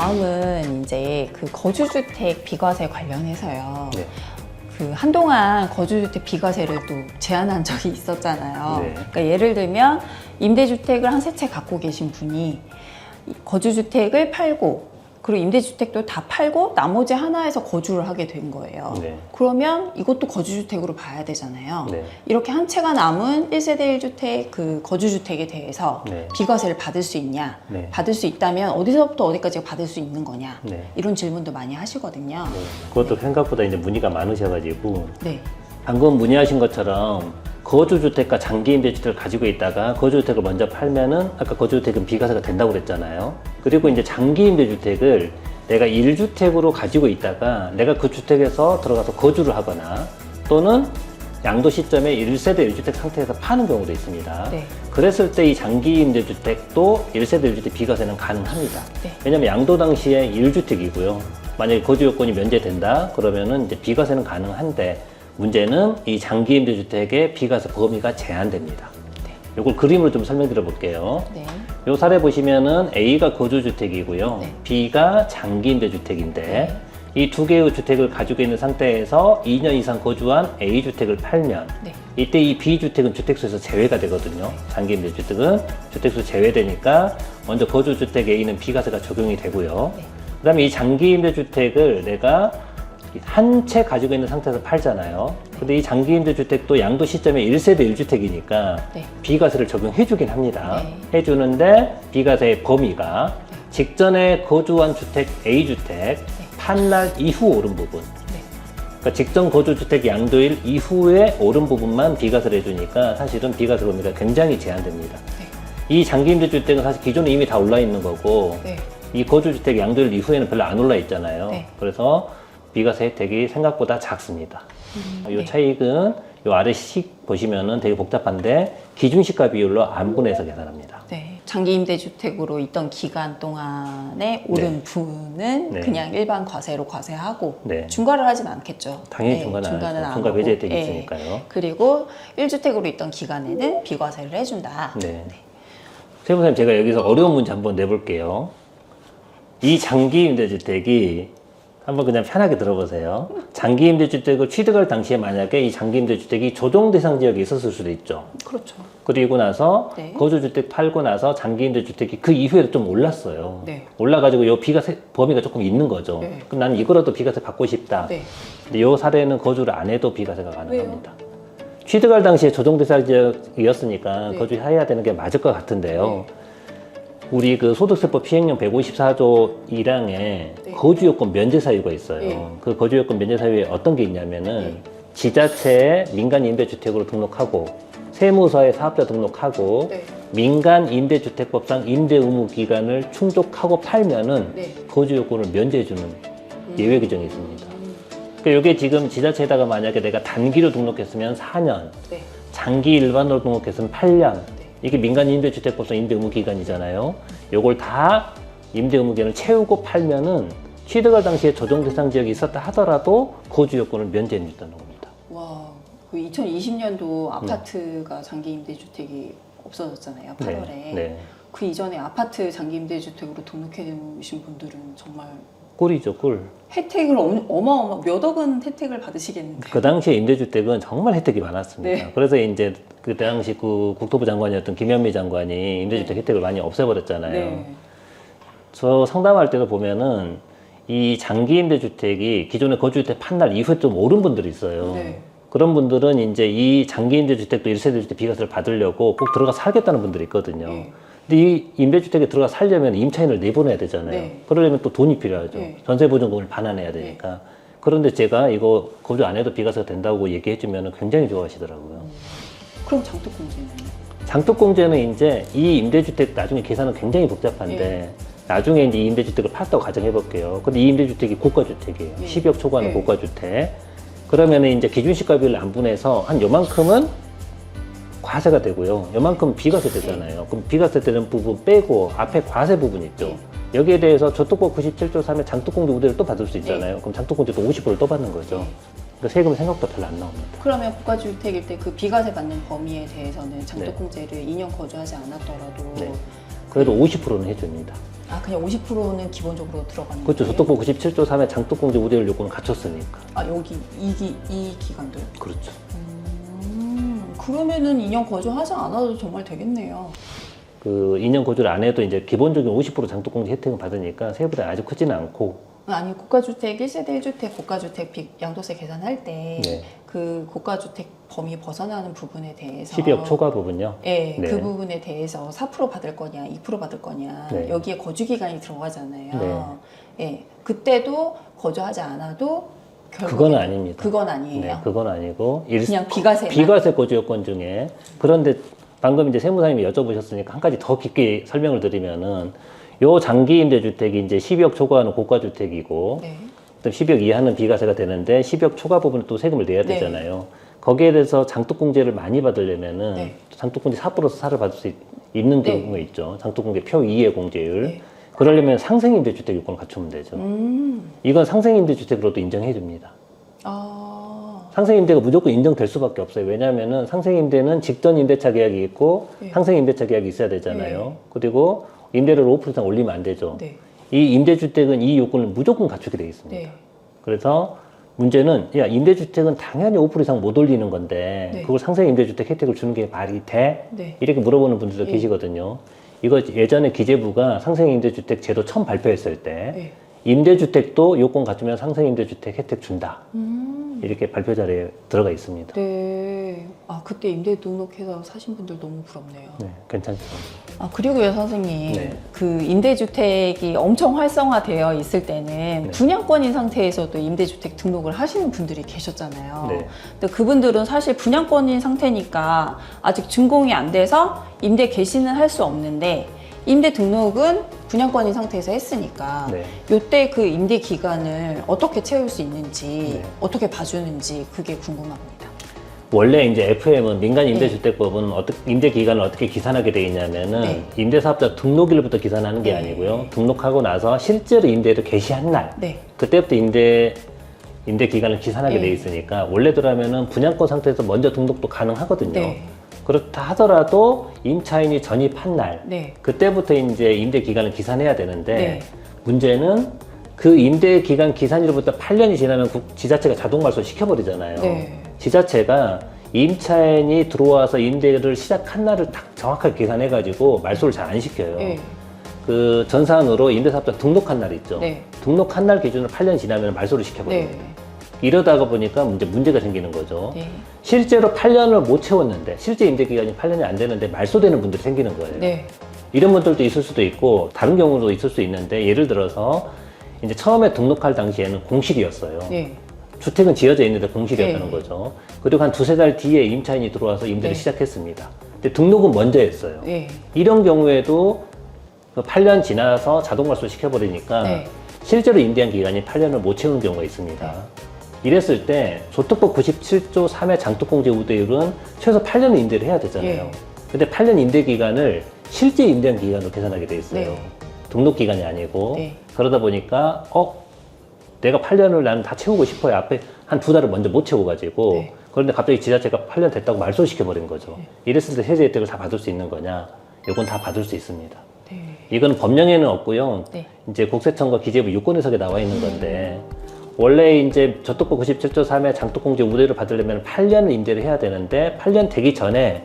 다음은 이제 그 거주주택 비과세 관련해서요. 네. 그 한동안 거주주택 비과세를 또 제한한 적이 있었잖아요. 네. 그러니까 예를 들면 임대주택을 한 세 채 갖고 계신 분이 거주주택을 팔고 그리고 임대주택도 다 팔고 나머지 하나에서 거주를 하게 된 거예요. 네. 그러면 이것도 거주주택으로 봐야 되잖아요. 네. 이렇게 한 채가 남은 1세대 1주택 그 거주주택에 대해서 네. 비과세를 받을 수 있냐? 네. 받을 수 있다면 어디서부터 어디까지 받을 수 있는 거냐? 네. 이런 질문도 많이 하시거든요. 네. 그것도 생각보다 이제 문의가 많으셔가지고 네. 방금 문의하신 것처럼 거주주택과 장기임대주택을 가지고 있다가 거주주택을 먼저 팔면은 아까 거주주택은 비과세가 된다고 그랬잖아요. 그리고 이제 장기임대주택을 내가 1주택으로 가지고 있다가 내가 그 주택에서 들어가서 거주를 하거나 또는 양도 시점에 1세대 1주택 상태에서 파는 경우도 있습니다. 네. 그랬을 때 이 장기임대주택도 1세대 1주택 비과세는 가능합니다. 네. 왜냐하면 양도 당시에 1주택이고요. 만약에 거주 요건이 면제된다 그러면은 이제 비과세는 가능한데 문제는 이 장기임대주택의 비과세 범위가 제한됩니다. 네. 이걸 그림으로 좀 설명드려 볼게요. 네. 이 사례 보시면은 A가 거주주택이고요. 네. B가 장기임대주택인데 네. 이 두 개의 주택을 가지고 있는 상태에서 2년 이상 거주한 A주택을 팔면 네. 이때 이 B주택은 주택수에서 제외가 되거든요. 장기임대주택은 주택수 제외되니까 먼저 거주주택 A는 비과세가 적용이 되고요. 네. 그 다음에 이 장기임대주택을 내가 한 채 가지고 있는 상태에서 팔잖아요. 근데 이 장기임대주택도 양도 시점에 1세대 1주택이니까 네. 비과세를 적용해 주긴 합니다. 네. 해주는데 비과세의 범위가 직전에 거주한 주택 A주택 판날 이후 오른 부분, 네. 그러니까 직전 거주주택 양도일 이후에 오른 부분만 비과세를 해주니까 사실은 비과세 범위가 굉장히 제한됩니다. 네. 이 장기임대주택은 사실 기존에 이미 다 올라 있는 거고 네. 이 거주주택 양도일 이후에는 별로 안 올라 있잖아요. 네. 그래서 비과세 혜택이 생각보다 작습니다. 이 네. 차익은 이 아래 식 보시면은 되게 복잡한데 기준시가 비율로 안분해서 계산합니다. 네. 장기임대주택으로 있던 기간 동안에 오른 부분은 네. 그냥 일반 과세로 과세하고 네. 중과를 하진 않겠죠. 당연히 네, 중과는 안 하죠. 안 중과 하고. 배제 혜택이 네. 있으니까요. 그리고 1주택으로 있던 기간에는 비과세를 해준다. 네. 세무사님 제가 여기서 어려운 문제 한번 내볼게요. 이 장기임대주택이 한번 그냥 편하게 들어보세요. 장기임대주택을 취득할 당시에 만약에 이 장기임대주택이 조정대상 지역에 있었을 수도 있죠. 그렇죠. 그리고 나서 네. 거주주택 팔고 나서 장기임대주택이 그 이후에도 좀 올랐어요. 네. 올라가지고 이 비과세 범위가 조금 있는 거죠. 네. 그럼 나는 이거라도 비과세 받고 싶다. 네. 근데 이 사례는 거주를 안 해도 비과세가 가능합니다. 취득할 당시에 조정대상 지역이었으니까 네. 거주해야 되는 게 맞을 것 같은데요. 네. 우리 그 소득세법 시행령 154조 1항에 네. 거주요건 면제 사유가 있어요. 네. 그 거주요건 면제 사유에 어떤 게 있냐면은 네. 지자체에 민간 임대주택으로 등록하고 세무서에 사업자 등록하고 네. 민간 임대주택법상 임대 의무 기간을 충족하고 팔면은 네. 거주요건을 면제해주는 예외 규정이 있습니다. 그러니까 이게 지금 지자체에다가 만약에 내가 단기로 등록했으면 4년, 네. 장기 일반으로 등록했으면 8년. 이게 민간 임대주택법상 임대 의무 기간이잖아요. 요걸 다 임대 의무 기간을 채우고 팔면은 취득할 당시에 조정 대상 지역이 있었다 하더라도 거주 요건을 면제해 준다는 겁니다. 와, 그 2020년도 아파트가 장기임대주택이 없어졌잖아요. 8월에. 네. 그 이전에 아파트 장기임대주택으로 등록해 놓으신 분들은 정말 꿀이죠, 꿀. 혜택을 어마어마 몇 억은 혜택을 받으시겠는데. 그 당시에 임대주택은 정말 혜택이 많았습니다. 네. 그래서 이제 그 당시 그 국토부 장관이었던 김현미 장관이 임대주택 네. 혜택을 많이 없애버렸잖아요. 네. 저 상담할 때도 보면은 이 장기 임대주택이 기존의 거주주택 판날 이후에 좀 오른 분들이 있어요. 네. 그런 분들은 이제 이 장기 임대주택도 1세대 주택 비과세를 받으려고 꼭 들어가 살겠다는 분들이 있거든요. 네. 근데 이 임대주택에 들어가 살려면 임차인을 내보내야 되잖아요. 네. 그러려면 또 돈이 필요하죠. 네. 전세보증금을 반환해야 되니까. 그런데 제가 이거 거주 안 해도 비과세가 된다고 얘기해주면 굉장히 좋아하시더라고요. 그럼 장독공제는? 장독공제는 이제 이 임대주택 나중에 계산은 굉장히 복잡한데 네. 나중에 이제 이 임대주택을 팔다고 가정해 볼게요. 근데 이 임대주택이 고가주택이에요. 네. 10억 초과하는 네. 고가주택. 그러면 이제 기준시가 비율을 안 분해서 한 요만큼은 과세가 되고요. 요만큼 비과세 되잖아요. 그럼 비과세 되는 부분 빼고 앞에 과세 부분 있죠. 네. 여기에 대해서 저독법 97조 3의 장독공제 우대를 또 받을 수 있잖아요. 네. 그럼 장독공제도 50%를 또 받는 거죠. 네. 그러니까 세금이 생각보다 별로 안 나옵니다. 그러면 고가주택일 때 그 비과세 받는 범위에 대해서는 장독공제를 2년 거주하지 않았더라도 네. 그래도 50%는 해줍니다. 아, 그냥 50%는 기본적으로 들어가는 그렇죠. 거예요? 저독보 97조 3의 장독공제 우대율 요건을 갖췄으니까. 아, 여기 이 기간도요? 그렇죠. 그러면은 2년 거주하지 않아도 정말 되겠네요. 그 2년 거주를 안 해도 이제 기본적인 50% 장독공제 혜택을 받으니까 세부담이 아주 크지는 않고. 아니, 고가주택 1세대 1주택 고가주택 양도세 계산할 때 네. 그 고가주택 범위 벗어나는 부분에 대해서 12억 초과 부분요. 네, 네. 그 부분에 대해서 4% 받을 거냐, 2% 받을 거냐, 네. 여기에 거주 기간이 들어가잖아요. 네. 그때도 거주하지 않아도 그건 아닙니다. 그건 아니에요. 네, 그건 아니고 그냥 비과세만? 비과세 거주 요건 중에. 그런데 방금 이제 세무사님이 여쭤보셨으니까 한 가지 더 깊게 설명을 드리면은 요 장기 임대주택이 이제 12억 초과하는 고가주택이고 네. 또 12억 이하는 비과세가 되는데 12억 초과 부분은 또 세금을 내야 네. 되잖아요. 거기에 대해서 장독공제를 많이 받으려면은 네. 장독공제 4%서 사를 받을 수 있는 네. 경우가 있죠. 장독공제 표 2의 공제율. 네. 그러려면 상생임대주택 요건을 갖추면 되죠. 이건 상생임대주택으로도 인정해 줍니다. 아, 상생임대가 무조건 인정될 수밖에 없어요. 왜냐하면은 상생임대는 직전 임대차 계약이 있고 네. 상생임대차 계약이 있어야 되잖아요. 그리고 임대료를 5% 이상 올리면 안 되죠. 네. 이 임대주택은 이 요건을 무조건 갖추게 되어 있습니다. 네. 그래서 문제는 야 임대주택은 당연히 5% 이상 못 올리는 건데 네. 그걸 상생임대주택 혜택을 주는 게 말이 돼? 네. 이렇게 물어보는 분들도 네. 계시거든요. 이거 예전에 기재부가 상생임대주택 제도 처음 발표했을 때 네. 임대주택도 요건 갖추면 상생임대주택 혜택 준다. 이렇게 발표 자료에 들어가 있습니다. 네. 아, 그때 임대 등록해서 사신 분들 너무 부럽네요. 네, 괜찮죠. 아, 그리고요, 선생님. 네. 그 임대주택이 엄청 활성화되어 있을 때는 분양권인 상태에서도 임대주택 등록을 하시는 분들이 계셨잖아요. 네. 근데 그분들은 사실 분양권인 상태니까 아직 준공이 안 돼서 임대 개시는 할 수 없는데 임대 등록은 분양권인 상태에서 했으니까 네. 요때 그 임대 기간을 어떻게 채울 수 있는지 네. 어떻게 봐주는지 그게 궁금합니다. 원래 이제 FM은 민간 임대주택법은 임대 기간을 어떻게 기산하게 되어 있냐면은 네. 임대사업자 등록일부터 기산하는 게 네. 아니고요. 등록하고 나서 실제로 임대를 개시한 날 네. 그때부터 임대 기간을 기산하게 네. 돼 있으니까 원래대로라면은 분양권 상태에서 먼저 등록도 가능하거든요. 네. 그렇다 하더라도 임차인이 전입한 날 네. 그때부터 이제 임대 기간을 기산해야 되는데 네. 문제는 그 임대 기간 기산일로부터 8년이 지나면 지자체가 자동 말소 시켜버리잖아요. 네. 지자체가 임차인이 들어와서 임대를 시작한 날을 딱 정확하게 계산해가지고 말소를 잘 안 시켜요. 네. 그 전산으로 임대사업자 등록한 날 있죠. 네. 등록한 날 기준으로 8년 지나면 말소를 시켜버려요. 네. 이러다가 보니까 문제가 생기는 거죠. 네. 실제로 8년을 못 채웠는데 실제 임대 기간이 8년이 안 되는데 말소되는 분들이 생기는 거예요. 네. 이런 분들도 있을 수도 있고 다른 경우도 있을 수 있는데 예를 들어서 이제 처음에 등록할 당시에는 공실이었어요. 네. 주택은 지어져 있는데 공실이었다는 네. 거죠. 그리고 한 두세 달 뒤에 임차인이 들어와서 임대를 네. 시작했습니다. 근데 등록은 먼저 했어요. 네. 이런 경우에도 그 8년 지나서 자동 말소 시켜버리니까 네. 실제로 임대한 기간이 8년을 못 채우는 경우가 있습니다. 이랬을 때 조특법 97조 3의 장독공제 우대율은 최소 8년을 임대를 해야 되잖아요. 예. 근데 8년 임대 기간을 실제 임대한 기간으로 계산하게 돼 있어요. 네. 등록 기간이 아니고. 네. 그러다 보니까 내가 8년을 나는 다 채우고 싶어요. 앞에 한 두 달을 먼저 못 채워가지고. 네. 그런데 갑자기 지자체가 8년 됐다고 말소시켜버린 거죠. 이랬을 때 세제 혜택을 다 받을 수 있는 거냐? 이건 다 받을 수 있습니다. 네. 이건 법령에는 없고요. 네. 이제 국세청과 기재부 유권해석에 나와 있는 건데 원래 이제 저독법 97조 3의 장독공제 우대를 받으려면 8년을 임대를 해야 되는데 8년 되기 전에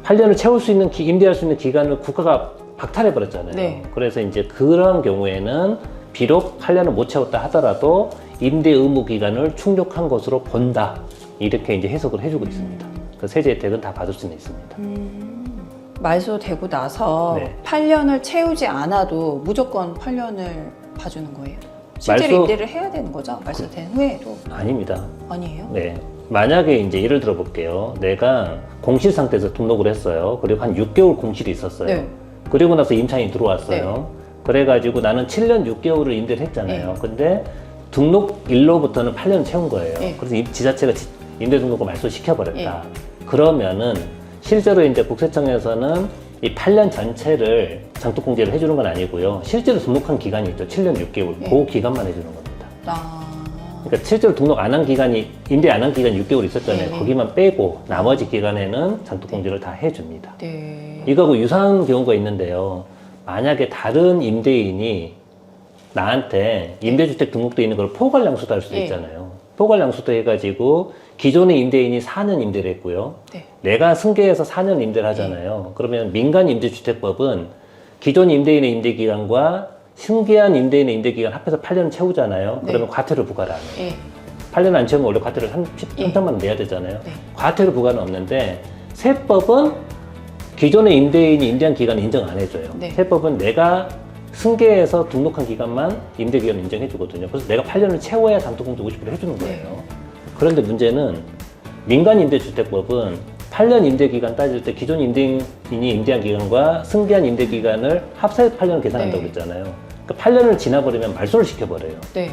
8년을 채울 수 있는 임대할 수 있는 기간을 국가가 박탈해 버렸잖아요. 네. 그래서 이제 그런 경우에는 비록 8년을 못 채웠다 하더라도 임대 의무 기간을 충족한 것으로 본다. 이렇게 이제 해석을 해주고 있습니다. 그 세제 혜택은 다 받을 수는 있습니다. 말소되고 나서 네. 8년을 채우지 않아도 무조건 8년을 봐주는 거예요? 실제로 말소- 임대를 해야 되는 거죠? 말소된 후에도? 아닙니다. 아니에요? 네. 만약에 이제 예를 들어 볼게요. 내가 공실 상태에서 등록을 했어요. 그리고 한 6개월 공실이 있었어요. 네. 그리고 나서 임차인이 들어왔어요. 그래가지고 나는 7년 6개월을 임대를 했잖아요. 근데 등록일로부터는 8년 채운 거예요. 네. 그래서 지자체가 임대 등록을 말소시켜버렸다. 그러면은 실제로 이제 국세청에서는 이 8년 전체를 장독공제를 해주는 건 아니고요. 실제로 등록한 기간이 있죠. 7년 6개월. 그 기간만 해주는 겁니다. 아, 그러니까 실제로 등록 안 한 기간이, 임대 안 한 기간이 6개월 있었잖아요. 네. 거기만 빼고 나머지 기간에는 장독공제를 다 해줍니다. 네. 이거하고 유사한 경우가 있는데요. 만약에 다른 임대인이 나한테 임대주택 등록돼 있는 걸 포괄양수도 할 수도 예. 있잖아요. 포괄양수도 해가지고 기존의 임대인이 4년 임대를 했고요. 네. 내가 승계해서 4년 임대를 하잖아요. 그러면 민간임대주택법은 기존 임대인의 임대기간과 승계한 임대인의 임대기간 합해서 8년을 채우잖아요. 그러면 과태료 부과를 안 해요. 예. 8년 안 채우면 원래 과태료 예. 3천만 원 내야 되잖아요. 네. 과태료 부과는 없는데 세법은 기존의 임대인이 임대한 기간을 인정 안 해줘요. 네. 세법은 내가 승계해서 등록한 기간만 임대기간을 인정해 주거든요. 그래서 내가 8년을 채워야 장독공제 50% 해주는 거예요. 그런데 문제는 민간임대주택법은 8년 임대기간 따질 때 기존 임대인이 임대한 기간과 승계한 임대기간을 합사해서 8년을 계산한다고 네. 그랬잖아요. 그러니까 8년을 지나버리면 말소를 시켜버려요. 네.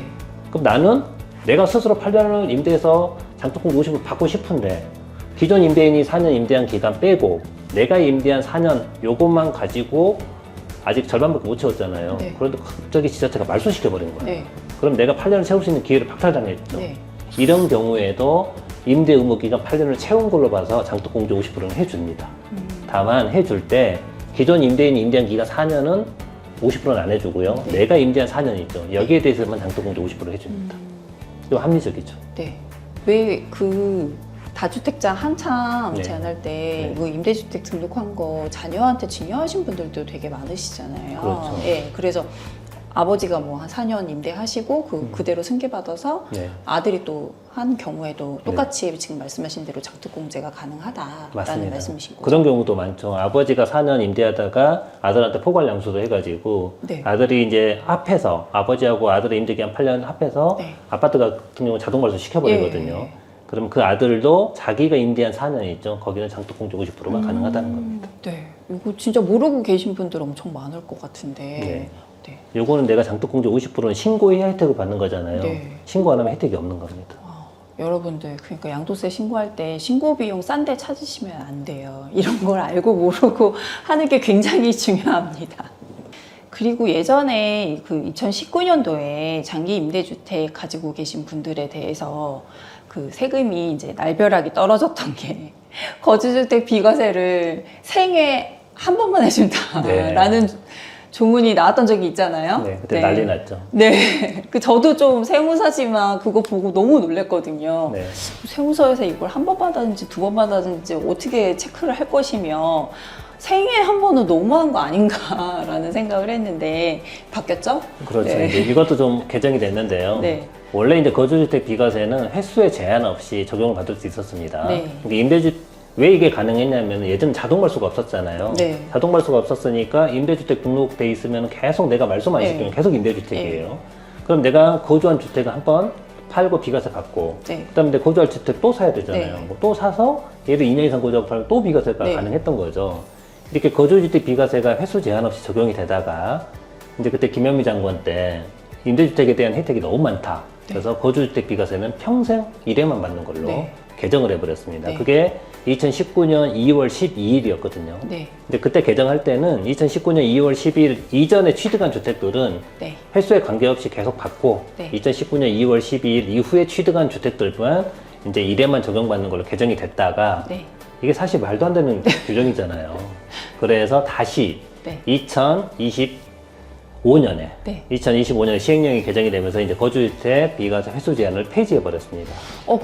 그럼 나는 내가 스스로 8년을 임대해서 장독공제 50% 받고 싶은데 기존 임대인이 4년 임대한 기간 빼고 내가 임대한 4년 요것만 가지고 아직 절반밖에 못 채웠잖아요. 네. 그런데 갑자기 지자체가 말소시켜버린 거예요. 네. 그럼 내가 8년을 채울 수 있는 기회를 박탈당했죠. 네. 이런 경우에도 임대 의무 기간 8년을 채운 걸로 봐서 장독공제 50%는 해줍니다. 다만 해줄 때 기존 임대인이 임대한 기간 4년은 50%는 안 해주고요. 네. 내가 임대한 4년이죠. 여기에 대해서만 장독공제 50% 해줍니다. 좀 합리적이죠. 네. 왜 그 다주택자 한창 네. 제한할 때 네. 이거 임대주택 등록한 거 자녀한테 증여하신 분들도 되게 많으시잖아요. 그렇죠. 예. 그래서 아버지가 뭐 한 4년 임대하시고 그대로 승계받아서 네. 아들이 또 한 경우에도 똑같이 지금 말씀하신 대로 장독공제가 가능하다라는 맞습니다. 말씀이신 거죠. 그런 경우도 많죠. 아버지가 4년 임대하다가 아들한테 포괄양수도 해가지고 네. 아들이 이제 합해서 아버지하고 아들의 임대기간 8년 합해서 네. 아파트 같은 경우 자동발소 시켜버리거든요. 예. 그럼 그 아들도 자기가 임대한 4년이 있죠. 거기는 장독공제 50%가 가능하다는 겁니다. 네. 이거 진짜 모르고 계신 분들 엄청 많을 것 같은데. 네. 네. 요거는 내가 장독공제 50%는 신고해야 혜택을 받는 거잖아요. 네. 신고 안 하면 혜택이 없는 겁니다. 여러분들 그러니까 양도세 신고할 때 신고 비용 싼 데 찾으시면 안 돼요. 이런 걸 알고 모르고 하는 게 굉장히 중요합니다. 그리고 예전에 그 2019년도에 장기 임대주택 가지고 계신 분들에 대해서 그 세금이 이제 날벼락이 떨어졌던 게 거주주택 비과세를 생애 한 번만 해준다라는 조문이 나왔던 적이 있잖아요. 네, 그때 난리 났죠. 네, 그 저도 좀 세무사지만 그거 보고 너무 놀랬거든요. 네. 세무서에서 이걸 한 번 받았는지 두 번 받았는지 어떻게 체크를 할 것이며 생애 한 번은 너무한 거 아닌가라는 생각을 했는데 바뀌었죠? 그렇죠. 네. 이제 이것도 좀 개정이 됐는데요. 네. 원래 이제 거주주택 비과세는 횟수에 제한 없이 적용을 받을 수 있었습니다. 네. 근데 왜 이게 가능했냐면 예전 자동 말소가 없었잖아요. 네. 자동 말소가 없었으니까 임대주택 등록돼 있으면 계속 내가 말소만 네. 시키면 계속 임대주택이에요. 그럼 내가 거주한 주택을 한번 팔고 비과세 받고 네. 그다음에 내가 거주할 주택 또 사야 되잖아요. 네. 뭐또 사서 얘를 2년 이상 거주하고 팔면 또 비과세가 네. 가능했던 거죠. 이렇게 거주주택 비과세가 횟수 제한 없이 적용이 되다가 이제 그때 김현미 장관 때 임대주택에 대한 혜택이 너무 많다. 그래서 거주주택 비과세는 평생 1회만 받는 걸로 네. 개정을 해버렸습니다. 네. 그게 2019년 2월 12일이었거든요. 네. 근데 그때 개정할 때는 2019년 2월 12일 이전에 취득한 주택들은 네. 횟수에 관계없이 계속 받고 네. 2019년 2월 12일 이후에 취득한 주택들만 이제 1회만 적용받는 걸로 개정이 됐다가 네. 이게 사실 말도 안 되는 규정이잖아요. 그래서 다시 네. 2025년에 네. 2025년에 시행령이 개정이 되면서 이제 거주주택 비과세 횟수 제한을 폐지해 버렸습니다.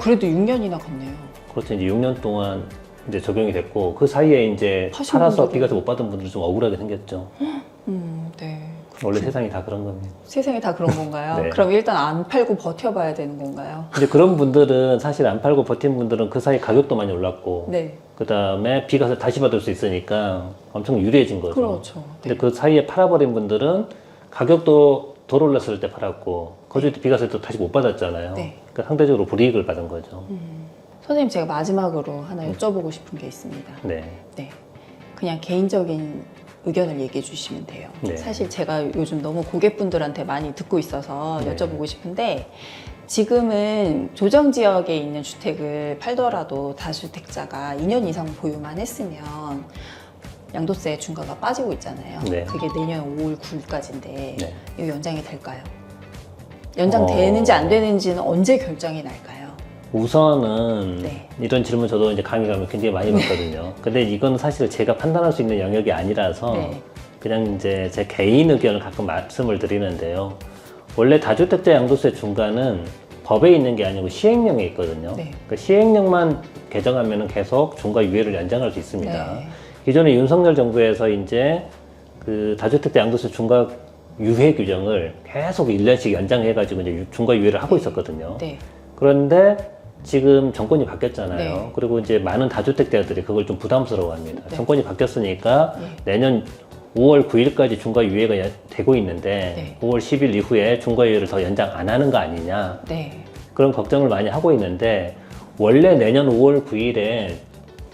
그래도 6년이나 갔네요. 그렇죠. 이제 6년 동안 이제 적용이 됐고 그 사이에 이제 하신 팔아서 분들은- 비과세 못 받은 분들이 좀 억울하게 생겼죠. 네. 원래 세상이 다 그런 겁니다. 세상에 다 그런 건가요? 네. 그럼 일단 안 팔고 버텨봐야 되는 건가요? 근데 그런 분들은 사실 안 팔고 버틴 분들은 그 사이 가격도 많이 올랐고 네. 그 다음에 비과세 다시 받을 수 있으니까 엄청 유리해진 거죠. 그렇죠. 근데 네. 그 사이에 팔아버린 분들은 가격도 덜 올랐을 때 팔았고 거주주택 비과세도 다시 못 받았잖아요. 네. 그러니까 상대적으로 불이익을 받은 거죠. 선생님 제가 마지막으로 하나 여쭤보고 싶은 게 있습니다. 네. 네. 그냥 개인적인 의견을 얘기해 주시면 돼요. 네. 사실 제가 요즘 너무 고객분들한테 많이 듣고 있어서 네. 여쭤보고 싶은데 지금은 조정 지역에 있는 주택을 팔더라도 다주택자가 2년 이상 보유만 했으면 양도세 중과가 빠지고 있잖아요. 네. 그게 내년 5월 9일까지인데 네. 이거 연장이 될까요? 연장되는지 안 되는지는 언제 결정이 날까요? 우선은 네. 이런 질문 저도 이제 강의 가면 굉장히 많이 받거든요. 근데 이건 사실 제가 판단할 수 있는 영역이 아니라서 네. 그냥 이제 제 개인 의견을 가끔 말씀을 드리는데요. 원래 다주택자 양도세 중과는 법에 있는 게 아니고 시행령에 있거든요. 네. 그 시행령만 개정하면 계속 중과 유예를 연장할 수 있습니다. 네. 기존에 윤석열 정부에서 이제 그 다주택자 양도세 중과 유예 규정을 계속 1년씩 연장해가지고 이제 중과 유예를 하고 있었거든요. 네. 그런데 지금 정권이 바뀌었잖아요. 네. 그리고 이제 많은 다주택자들이 그걸 좀 부담스러워합니다. 네. 정권이 바뀌었으니까 네. 내년 5월 9일까지 중과 유예가 되고 있는데 네. 5월 10일 이후에 중과 유예를 더 연장 안 하는 거 아니냐 네. 그런 걱정을 많이 하고 있는데 원래 내년 5월 9일에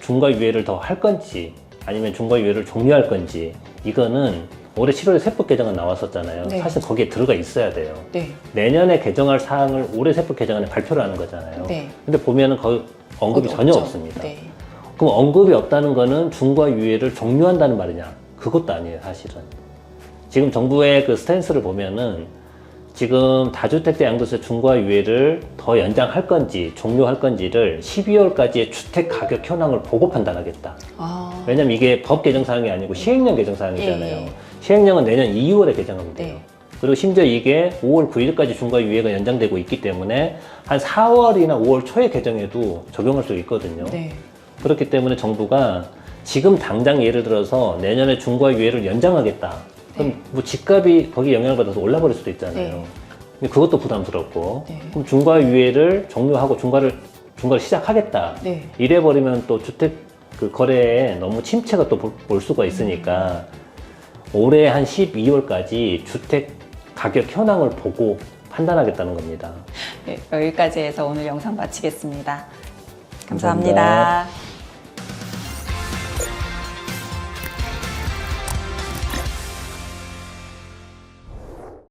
중과 유예를 더 할 건지 아니면 중과 유예를 종료할 건지 이거는 올해 7월에 세법 개정안 나왔었잖아요. 네. 사실 거기에 들어가 있어야 돼요. 네. 내년에 개정할 사항을 올해 세법 개정안에 발표를 하는 거잖아요. 네. 근데 보면은 거의 언급이 거기 전혀 없죠. 없습니다. 네. 그럼 언급이 없다는 거는 중과 유예를 종료한다는 말이냐? 그것도 아니에요, 사실은. 지금 정부의 그 스탠스를 보면은 지금 다주택자 양도세 중과 유예를 더 연장할 건지 종료할 건지를 12월까지의 주택 가격 현황을 보고 판단하겠다. 아. 왜냐면 이게 법 개정 사항이 아니고 시행령 개정 사항이잖아요. 예, 예. 시행령은 내년 2월에 개정하면 돼요. 네. 그리고 심지어 이게 5월 9일까지 중과 유예가 연장되고 있기 때문에 한 4월이나 5월 초에 개정해도 적용할 수 있거든요. 네. 그렇기 때문에 정부가 지금 당장 예를 들어서 내년에 중과 유예를 연장하겠다. 그럼 네. 뭐 집값이 거기에 영향을 받아서 올라버릴 수도 있잖아요. 네. 근데 그것도 부담스럽고. 네. 그럼 중과 유예를 종료하고 중과를 시작하겠다. 네. 이래버리면 또 주택 그 거래에 너무 침체가 또 볼 수가 있으니까 올해 한 12월까지 주택 가격 현황을 보고 판단하겠다는 겁니다. 네, 여기까지 해서 오늘 영상 마치겠습니다. 감사합니다. 감사합니다.